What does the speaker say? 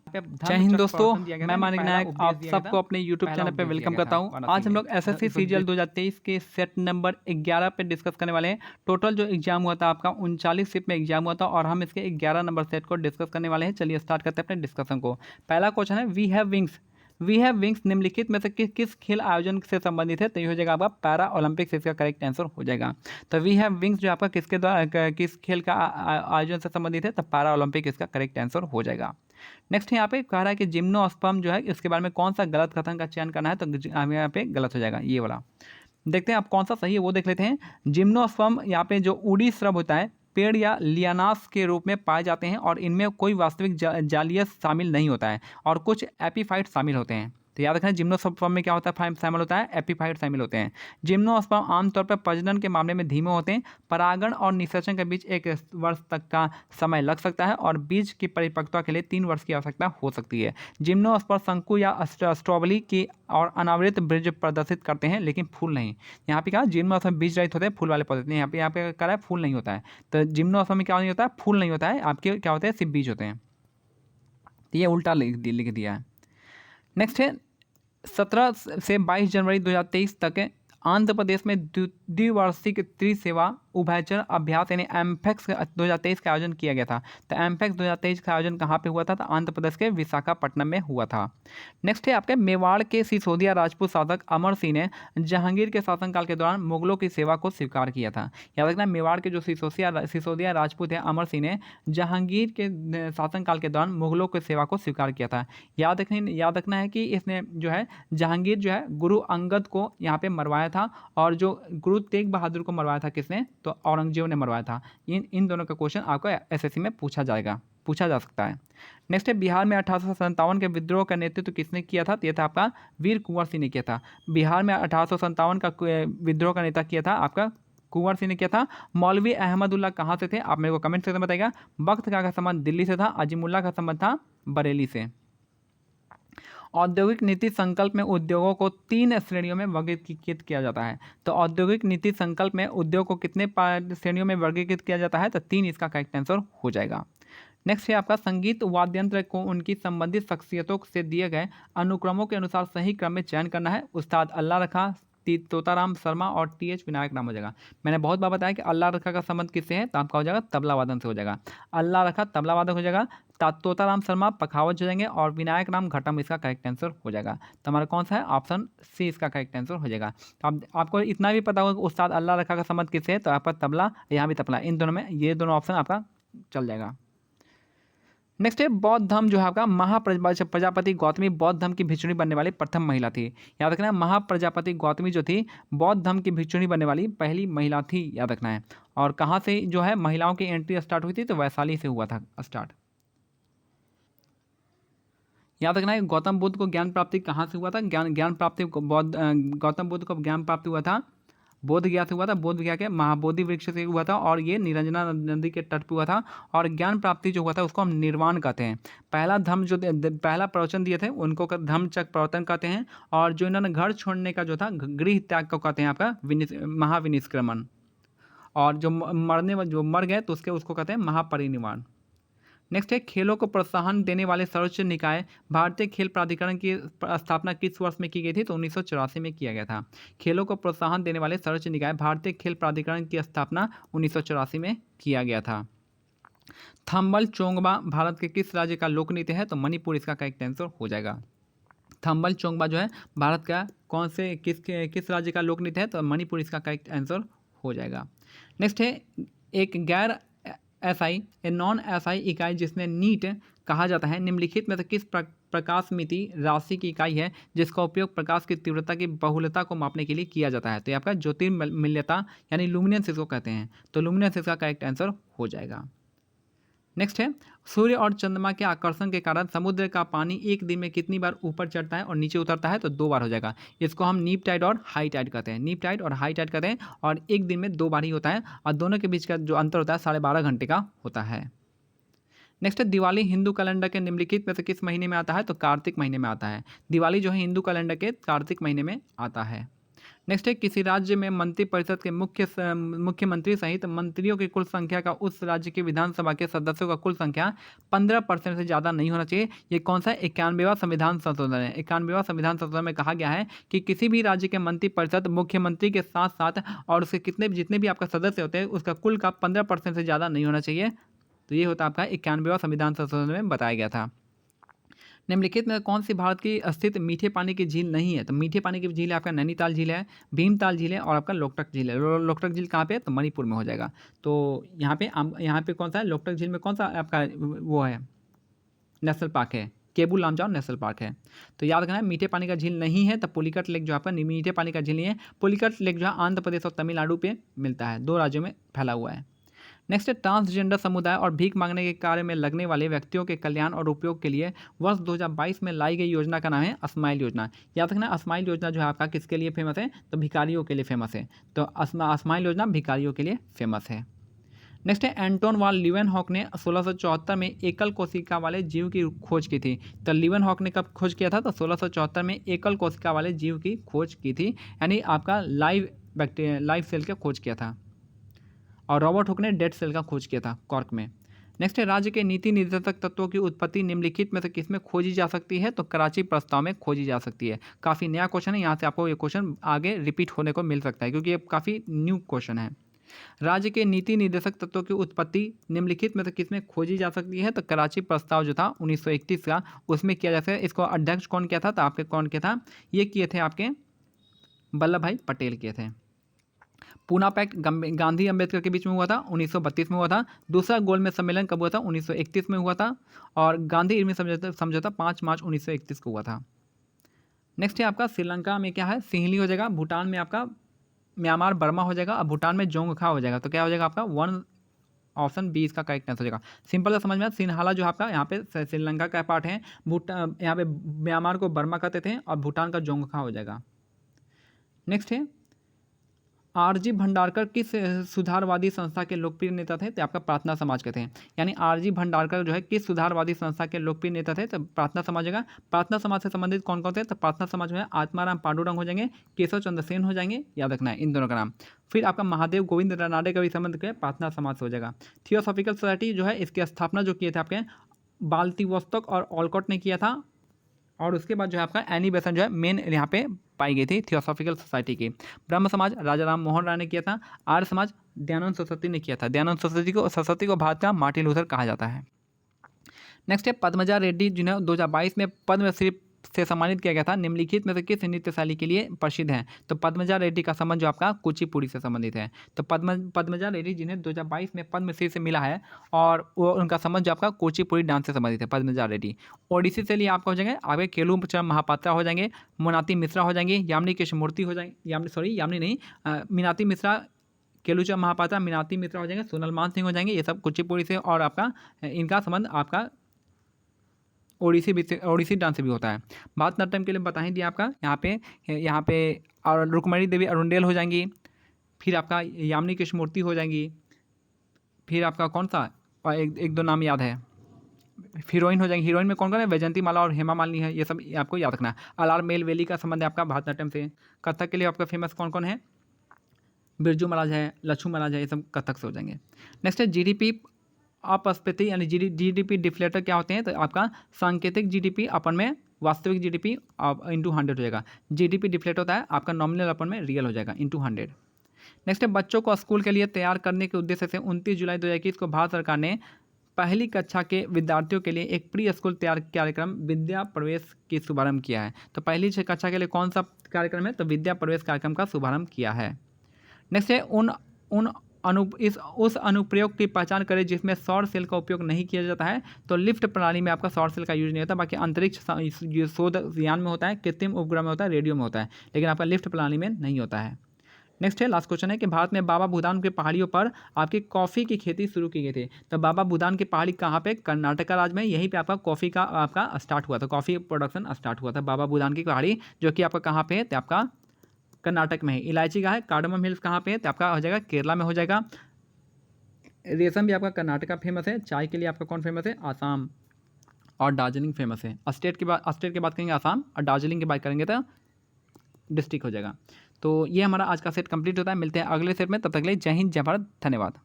जय हिंद दोस्तों, मैं मानिक नायक आप सबको अपने YouTube चैनल पे वेलकम करता हूँ। आज हम लोग एसएससी सीजीएल 2023 के सेट नंबर 11 पे डिस्कस करने वाले हैं। टोटल जो एग्जाम हुआ था आपका 39 शिफ्ट में एग्जाम हुआ था और हम इसके 11 नंबर सेट को डिस्कस करने वाले हैं। चलिए स्टार्ट करते हैं अपने डिस्कशन को। पहला क्वेश्चन है we have wings. We have wings निम्नलिखित में से किस खेल आयोजन से संबंधित है? तो ये हो जाएगा आपका पैरा ओलंपिक्स, इसका करेक्ट आंसर हो जाएगा। तो वी हैव विंग्स जो आपका किसके द्वारा किस खेल का आयोजन से संबंधित है? तो पैरा ओलंपिक इसका करेक्ट आंसर हो जाएगा। नेक्स्ट यहाँ पे कह रहा है कि जिम्नोस्पर्म जो है इसके बारे में कौन सा गलत कथन का चयन करना है? तो हमें यहाँ पे गलत हो जाएगा ये वाला। देखते हैं आप कौन सा सही है वो देख लेते हैं। जिम्नोस्पर्म यहाँ पे जो उड़ी श्रब होता है पेड़ या लियानास के रूप में पाए जाते हैं और इनमें कोई वास्तविक जालीय शामिल नहीं होता है और कुछ एपीफाइट शामिल होते हैं। तो याद रखना जिम्नोस्पर्म में क्या होता है? शामिल होता है एपीफाइट शामिल होते हैं। जिम्नोस्पर्म आमतौर पर प्रजनन के मामले में धीमे होते हैं। परागण और निषेचन के बीच 1 वर्ष तक का समय लग सकता है और बीज की परिपक्वता के लिए 3 वर्ष की आवश्यकता हो सकती है। जिम्नोस्पर्म शंकु या स्ट्रॉबेरी की और अनावृत बीज प्रदर्शित करते हैं लेकिन फूल नहीं। यहाँ पे क्या जिम्नोस्पर्म बीज रहित होते हैं, फूल वाले पौधे। यहाँ पे क्या है? फूल नहीं होता है। तो जिम्नोस्पर्म में क्या नहीं होता है? फूल नहीं होता है, आपके क्या होते हैं? सिर्फ बीज होते हैं। तो ये उल्टा लिख दिया है। नेक्स्ट है 17 से 22 जनवरी 2023 तक आंध्र प्रदेश में द्विवार्षिक त्रिसेवा उभयचर अभ्यास यानी एमफेक्स 2023 का आयोजन किया गया था। तो एमफेक्स 2023 का आयोजन कहाँ पे हुआ था? तो आंध्र प्रदेश के विशाखापट्टनम में हुआ था। नेक्स्ट है आपके मेवाड़ के सिसोदिया राजपूत शासक अमर सिंह ने जहांगीर के शासनकाल के दौरान मुगलों की सेवा को स्वीकार किया था। याद रखना मेवाड़ के जो सिसोदिया राजपूत है अमर सिंह ने जहांगीर के शासनकाल के दौरान मुगलों की सेवा को स्वीकार किया था। याद रखना है कि इसने जो है जहांगीर जो है गुरु अंगद को यहाँ पे मरवाया था और जो गुरु तेग बहादुर को मरवाया था किसने? तो औरंगजेब ने मरवाया था। इन दोनों का क्वेश्चन आपको एसएससी में पूछा जा सकता है। नेक्स्ट है बिहार में 1857 के विद्रोह का नेतृत्व किसने किया था? तो यह था आपका वीर कुंवर सिंह ने किया था। बिहार में 1857 का विद्रोह का नेता किया था आपका कुंवर सिंह ने किया था। मौलवी अहमदुल्लाह कहाँ से थे? आप मेरे को कमेंट सेक्शन में बताइएगा। बख्त का संबंध दिल्ली से था। अजीमुल्ला का संबंध था बरेली से। औद्योगिक नीति संकल्प में उद्योगों को 3 श्रेणियों में वर्गीकृत किया जाता है। तो औद्योगिक नीति संकल्प में उद्योग को कितने श्रेणियों में वर्गीकृत किया जाता है? तो 3 इसका करेक्ट आंसर हो जाएगा। नेक्स्ट है आपका संगीत वाद्यंत्र को उनकी संबंधित शख्सियतों से दिए गए अनुक्रमों के अनुसार सही क्रम में चयन करना है। उस्ताद अल्लाह रखा, तोताराम शर्मा और टीएच विनायक नाम हो जाएगा। मैंने बहुत बार बताया कि अल्लाह रखा का संबंध किससे है? तो आपका हो जाएगा तबला वादन से हो जाएगा। अल्लाह रखा तबला वादक हो जाएगा, तोताराम शर्मा पखावज हो जाएंगे और विनायक राम घटम इसका करेक्ट आंसर हो जाएगा। तो हमारा कौन सा है? ऑप्शन सी इसका करेक्ट आंसर हो जाएगा। तो आपको इतना भी पता होगा कि उस्ताद अल्लाह रखा का संबंध किससे है? तो आपका तबला, यहाँ भी तबला, इन दोनों में ये दोनों ऑप्शन आपका चल जाएगा। नेक्स्ट है बौद्ध धर्म जो है आपका महाप्रजापति गौतमी बौद्ध धर्म की भिक्षुणी बनने वाली प्रथम महिला थी। याद रखना है महाप्रजापति गौतमी जो थी बौद्ध धर्म की भिक्षुणी बनने वाली पहली महिला थी। याद रखना है। और कहाँ से जो है महिलाओं की एंट्री स्टार्ट हुई थी? तो वैशाली से हुआ था स्टार्ट। याद रखना है गौतम बुद्ध को ज्ञान प्राप्ति कहाँ से हुआ था? ज्ञान प्राप्ति गौतम बुद्ध को ज्ञान प्राप्ति हुआ था बोध गया से हुआ था। बोध गया के महाबोधि वृक्ष से हुआ था और ये निरंजना नदी के तट पर हुआ था। और ज्ञान प्राप्ति जो हुआ था उसको हम निर्वाण कहते हैं। पहला धर्म जो पहला प्रवचन दिए थे उनको धम्मचक्र प्रवर्तन कहते हैं। और जो इन्होंने घर छोड़ने का जो था गृह त्याग को कहते हैं आपका महाविनिष्क्रमण। और जो मर गए तो उसको कहते हैं महापरिनिर्वाण। नेक्स्ट है खेलों को प्रोत्साहन देने वाले सर्वोच्च निकाय भारतीय खेल प्राधिकरण की स्थापना किस वर्ष में की गई थी? तो 1984 में किया गया था। खेलों को प्रोत्साहन देने वाले सर्वोच्च निकाय भारतीय खेल प्राधिकरण की स्थापना 1984 में किया गया था। थंबल चोंगबा भारत के किस राज्य का लोक नृत्य है? तो मणिपुर इसका करेक्ट आंसर हो जाएगा। थंबल चोंगबा जो है भारत का कौन से किस राज्य का लोक नृत्य है? तो मणिपुर इसका करेक्ट आंसर हो जाएगा। नेक्स्ट है एक गैर एसआई नॉन एसआई इकाई जिसने नीट कहा जाता है निम्नलिखित में से किस प्रकाश मिति राशि की इकाई है जिसका उपयोग प्रकाश की तीव्रता की बहुलता को मापने के लिए किया जाता है? तो ये आपका ज्योतिर्मल्यता यानी लुमिनेंस इसको कहते हैं। तो लुमिनेंस इसका करेक्ट आंसर हो जाएगा। नेक्स्ट है सूर्य और चंद्रमा के आकर्षण के कारण समुद्र का पानी एक दिन में कितनी बार ऊपर चढ़ता है और नीचे उतरता है? तो 2 बार हो जाएगा। इसको हम नीप टाइड और हाई टाइड कहते हैं। नीप टाइड और हाई टाइड कहते हैं और एक दिन में 2 बार ही होता है और दोनों के बीच का जो अंतर होता है 12.5 घंटे का होता है। नेक्स्ट है दिवाली हिंदू कैलेंडर के निम्नलिखित में से किस महीने में आता है? तो कार्तिक महीने में आता है। दिवाली जो है हिंदू कैलेंडर के कार्तिक महीने में आता है। नेक्स्ट है किसी राज्य में मंत्रिपरिषद के मुख्यमंत्री सहित मंत्रियों की कुल संख्या का उस राज्य की विधानसभा के सदस्यों का कुल संख्या 15% से ज़्यादा नहीं होना चाहिए। ये कौन सा 91वां संविधान संशोधन है। 91वां संविधान संशोधन में कहा गया है कि किसी भी राज्य के मंत्रिपरिषद मुख्यमंत्री के साथ साथ और उसके जितने भी आपका सदस्य होते हैं उसका कुल का 15% से ज़्यादा नहीं होना चाहिए। तो ये होता आपका 91वां संविधान संशोधन में बताया गया था। निम्नलिखित में कौन सी भारत की स्थित मीठे पानी की झील नहीं है। तो मीठे पानी की झील है आपका नैनीताल झील है, भीमताल झील है और आपका लोकटक झील है। लोकटक झील कहाँ पे है, तो मणिपुर में हो जाएगा। तो यहाँ पे कौन सा है, लोकटक झील में कौन सा आपका वो है, नेशनल पार्क है, केबुल लामजाओ नेशनल पार्क है। तो याद रखना है मीठे पानी का झील नहीं है। तो पुलिकट लेक जो आपका मीठे पानी का झील नहीं है। पुलिकट लेक जो है आंध्र प्रदेश और तमिलनाडु पे मिलता है, 2 राज्यों में फैला हुआ है। नेक्स्ट है ट्रांसजेंडर समुदाय और भीख मांगने के कार्य में लगने वाले व्यक्तियों के कल्याण और उपयोग के लिए वर्ष 2022 में लाई गई योजना का नाम है स्माइल योजना। याद रखना स्माइल योजना जो है आपका किसके लिए फेमस है, तो भिखारियों के लिए फेमस है। तो स्माइल योजना भिखारियों के लिए फेमस है। नेक्स्ट है एंटोन वाल लीवेनहॉक ने 1674 में एकल कोशिका वाले जीव की खोज की थी। तो लीवेनहॉक ने कब खोज किया था, तो 1674 में एकल कोशिका वाले जीव की खोज की थी, यानी आपका लाइव सेल का खोज किया था। और रॉबर्ट हुक ने डेड सेल का खोज किया था कॉर्क में। नेक्स्ट है राज्य के नीति निर्देशक तत्वों की उत्पत्ति निम्नलिखित में से किसमें खोजी जा सकती है, तो कराची प्रस्ताव में खोजी जा सकती है। काफ़ी नया क्वेश्चन है, यहाँ से आपको ये क्वेश्चन आगे रिपीट होने को मिल सकता है क्योंकि ये काफ़ी न्यू क्वेश्चन है। राज्य के नीति निर्देशक तत्वों की उत्पत्ति निम्नलिखित में से किसमें खोजी जा सकती है, तो कराची प्रस्ताव जो था 1931 का, उसमें किया जा सकता है। इसको अध्यक्ष कौन किया था, तो आपके कौन किया था, ये किए थे आपके वल्लभ भाई पटेल किए थे। पूना पैक्ट गांधी अंबेडकर के बीच में हुआ था, 1932 में हुआ था। दूसरा गोलमेज सम्मेलन कब हुआ था, 1931 में हुआ था। और गांधी इर्विन समझौता 5 मार्च 1931 को हुआ था। नेक्स्ट है आपका श्रीलंका में क्या है, सिंहली हो जाएगा। भूटान में आपका म्यांमार बर्मा हो जाएगा। और भूटान में जोंगखा हो जाएगा। तो क्या हो जाएगा आपका ऑप्शन बी इसका करेक्ट आंसर हो जाएगा। सिंपल सा समझ में, सिन्हाला जो आपका यहाँ पे श्रीलंका का पार्ट है, भूटान यहाँ पे म्यांमार को बर्मा कहते थे और भूटान का जोंगखा हो जाएगा। नेक्स्ट है आरजी भंडारकर किस सुधारवादी संस्था के लोकप्रिय नेता थे, तो आपका प्रार्थना समाज के थे। यानी आरजी भंडारकर जो है किस सुधारवादी संस्था के लोकप्रिय नेता थे, तो प्रार्थना समाज का। प्रार्थना समाज से संबंधित कौन कौन थे, तो प्रार्थना समाज में आत्माराम पांडुरंग हो जाएंगे, केशव चंद्र सेन हो जाएंगे, याद रखना है इन दोनों का नाम। फिर आपका महादेव गोविंद रानाडे का भी संबंध क्या है, प्रार्थना समाज से हो जाएगा। थियोसॉफिकल सोसाइटी जो है इसकी स्थापना जो किए थे आपके बाल्तिवोस्तोक और ऑलकॉट ने किया था। और उसके बाद जो है आपका एनी बेसेंट जो है मेन यहाँ पे पाई गई थी थियोसॉफिकल सोसाइटी की। ब्रह्म समाज राजा राम मोहन राय ने किया था। आर्य समाज दयानंद सरस्वती ने किया था। दयानंद सरस्वती को भारत का मार्टिन लूथर कहा जाता है। नेक्स्ट है पद्मजा रेड्डी जिन्हें 2022 में पद्मश्री से सम्मानित किया गया था, निम्नलिखित में से किस नृत्य शैली के लिए प्रसिद्ध है, तो पद्मजा रेड्डी का संबंध जो आपका कुचिपुड़ी से संबंधित है। तो पद्मजा रेड्डी जिन्हें 2022 में पद्मश्री से मिला है और वो उनका संबंध जो आपका कुचिपुड़ी डांस से संबंधित है, पद्मजा रेड्डी। ओडिसी से लिए आपका हो जाएंगे आगे केलू चरण महापात्रा हो जाएंगे, मोनाती मिश्रा हो जाएंगे, यामिनी कृष्णमूर्ति हो जाएंगे, यामिनी नहीं, मीनाती मिश्रा, केलूचरण महापात्रा, मीनाती मिश्रा हो जाएंगे, सोनल मान सिंह हो जाएंगे, ये सब कुचिपुड़ी से। और आपका इनका संबंध आपका ओडिसी डांस से भी होता है। भारतनाट्यम के लिए बता ही दिया आपका यहाँ पे और रुक्मणी देवी अरुंडेल हो जाएंगी। फिर आपका यामिनी कृष्णमूर्ति हो जाएंगी। फिर आपका कौन सा और एक दो नाम याद है, हीरोइन हो जाएंगी। हीरोइन में कौन कौन है, वैजयंती माला और हेमा मालिनी है, ये सब आपको याद रखना है। अलार मेल वेली का संबंध है आपका भारतनाट्यम से। कथक के लिए आपका फेमस कौन कौन है, बिरजू महाराज है, लक्ष्मू महाराज है, ये सब कथक से हो जाएंगे। नेक्स्ट है जीडीपी अपस्फीति यानी जीडीपी डिफ्लेटर क्या होते हैं, तो आपका सांकेतिक जीडीपी अपन में वास्तविक जीडीपी इंटू 100 हो जाएगा। जीडीपी डिफ्लेट होता है आपका नॉमिनल अपन में रियल हो जाएगा इंटू 100। नेक्स्ट है बच्चों को स्कूल के लिए तैयार करने के उद्देश्य से 29 जुलाई 2021 को भारत सरकार ने पहली कक्षा के विद्यार्थियों के लिए एक प्री स्कूल तैयार कार्यक्रम विद्या प्रवेश की शुभारंभ किया है। तो पहली कक्षा के लिए कौन सा कार्यक्रम है, तो विद्या प्रवेश कार्यक्रम का शुभारंभ किया है। नेक्स्ट है उस अनुप्रयोग की पहचान करें जिसमें सौर सेल का उपयोग नहीं किया जाता है। तो लिफ्ट प्रणाली में आपका सौर सेल का यूज नहीं होता, बाकी अंतरिक्ष शोध यान में होता है, कृत्रिम उपग्रह में होता है, रेडियो में होता है, लेकिन आपका लिफ्ट प्रणाली में नहीं होता है। नेक्स्ट है लास्ट क्वेश्चन है कि भारत में बाबा भूदान के पहाड़ियों पर आपकी कॉफ़ी की खेती शुरू की गई थी। तो बाबा भूदान की पहाड़ी कहाँ पे, कर्नाटका राज्य में, यहीं पे आपका कॉफ़ी का आपका स्टार्ट हुआ था, कॉफ़ी प्रोडक्शन स्टार्ट हुआ था बाबा भूदान की पहाड़ी, जो कि आपका कहाँ पे है, तो आपका कर्नाटक में है। इलायची का है कार्डमम हिल्स कहाँ पे है, तो आपका हो जाएगा केरला में हो जाएगा। रेशम भी आपका कर्नाटका फेमस है। चाय के लिए आपका कौन फेमस है, आसाम और दार्जिलिंग फेमस है। स्टेट की बात करेंगे आसाम, और दार्जिलिंग की बात करेंगे तो डिस्ट्रिक्ट हो जाएगा। तो ये हमारा आज का सेट कंप्लीट होता है। मिलते हैं अगले सेट में, तब तक के लिए जय हिंद, जय भारत, धन्यवाद।